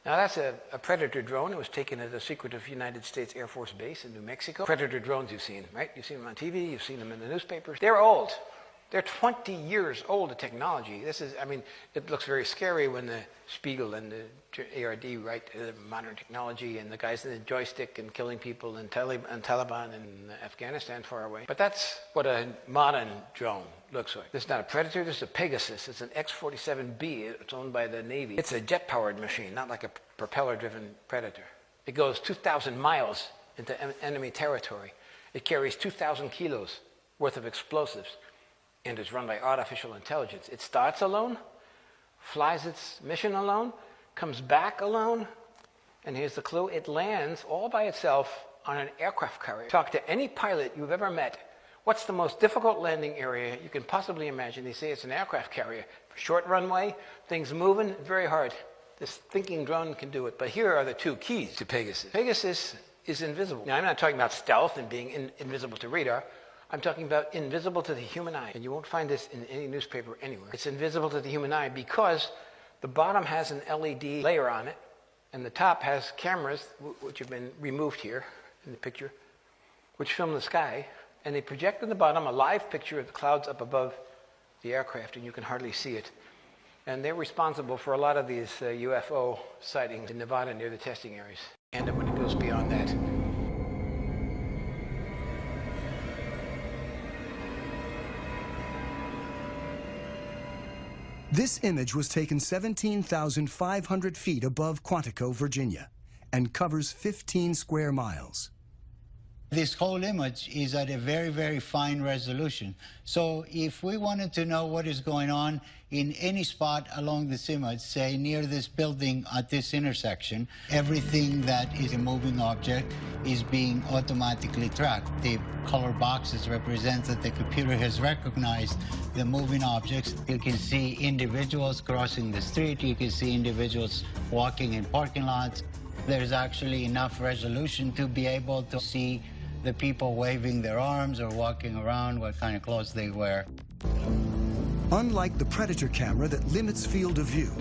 Now that's a Predator drone. It was taken at a secretive United States Air Force base in New Mexico. Predator drones you've seen, right? You've seen them on TV, you've seen them in the newspapers. They're old. They're 20 years old, the technology. This is, I mean, it looks very scary when the Spiegel and the ARD write modern technology and the guys in the joystick and killing people and Taliban in Afghanistan far away. But that's what a modern drone looks like. This is not a Predator, this is a Pegasus. It's an X-47B. It's owned by the Navy. It's a jet-powered machine, not like a propeller-driven Predator. It goes 2,000 miles into enemy territory. It carries 2,000 kilos worth of explosives. And is run by artificial intelligence. It starts alone, flies its mission alone, comes back alone, and here's the clue, it lands all by itself on an aircraft carrier. Talk to any pilot you've ever met. What's the most difficult landing area you can possibly imagine? They say it's an aircraft carrier. Short runway, things moving, very hard. This thinking drone can do it. But here are the two keys to Pegasus. Pegasus is invisible. Now, I'm not talking about stealth and being invisible to radar. I'm talking about invisible to the human eye. And you won't find this in any newspaper anywhere. It's invisible to the human eye because the bottom has an LED layer on it, and the top has cameras, which have been removed here in the picture, which film the sky, and they project on the bottom a live picture of the clouds up above the aircraft, and you can hardly see it. And they're responsible for a lot of these UFO sightings in Nevada near the testing areas. And when it goes beyond that. This image was taken 17,500 feet above Quantico, Virginia, and covers 15 square miles. This whole image is at a very, very fine resolution. So if we wanted to know what is going on in any spot along this image, say near this building at this intersection, everything that is a moving object is being automatically tracked. The color boxes represent that the computer has recognized the moving objects. You can see individuals crossing the street. You can see individuals walking in parking lots. There's actually enough resolution to be able to see the people waving their arms or walking around, what kind of clothes they wear. Unlike the Predator camera that limits field of view,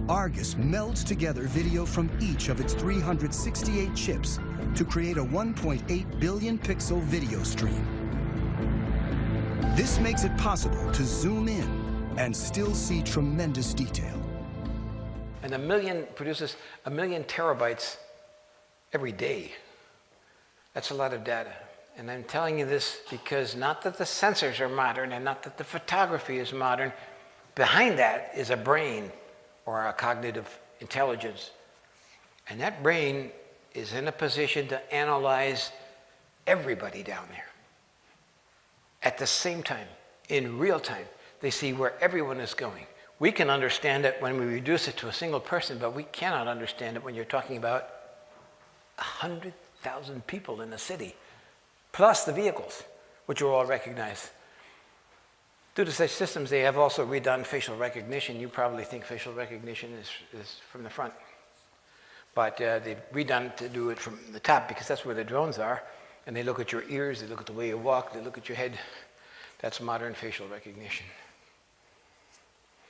Argus melds together video from each of its 368 chips to create a 1.8 billion pixel video stream. This makes it possible to zoom in and still see tremendous detail. And produces 1 million terabytes every day. That's a lot of data. And I'm telling you this because not that the sensors are modern and not that the photography is modern. Behind that is a brain or a cognitive intelligence. And that brain is in a position to analyze everybody down there. At the same time, in real time, they see where everyone is going. We can understand it when we reduce it to a single person, but we cannot understand it when you're talking about 100,000 people in a city, plus the vehicles, which are all recognized. Due to such systems, they have also redone facial recognition. You probably think facial recognition is from the front. But they've redone to do it from the top because that's where the drones are. And they look at your ears, they look at the way you walk, they look at your head. That's modern facial recognition.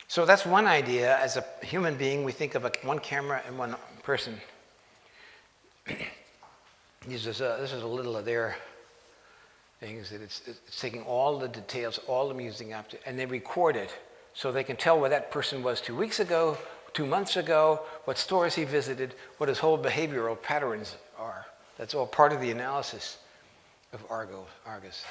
So that's one idea. As a human being, we think of one camera and one person. This is a little of their things, that it's taking all the details, all the music up to, and they record it so they can tell where that person was 2 weeks ago, 2 months ago, what stores he visited, what his whole behavioral patterns are. That's all part of the analysis of Argus.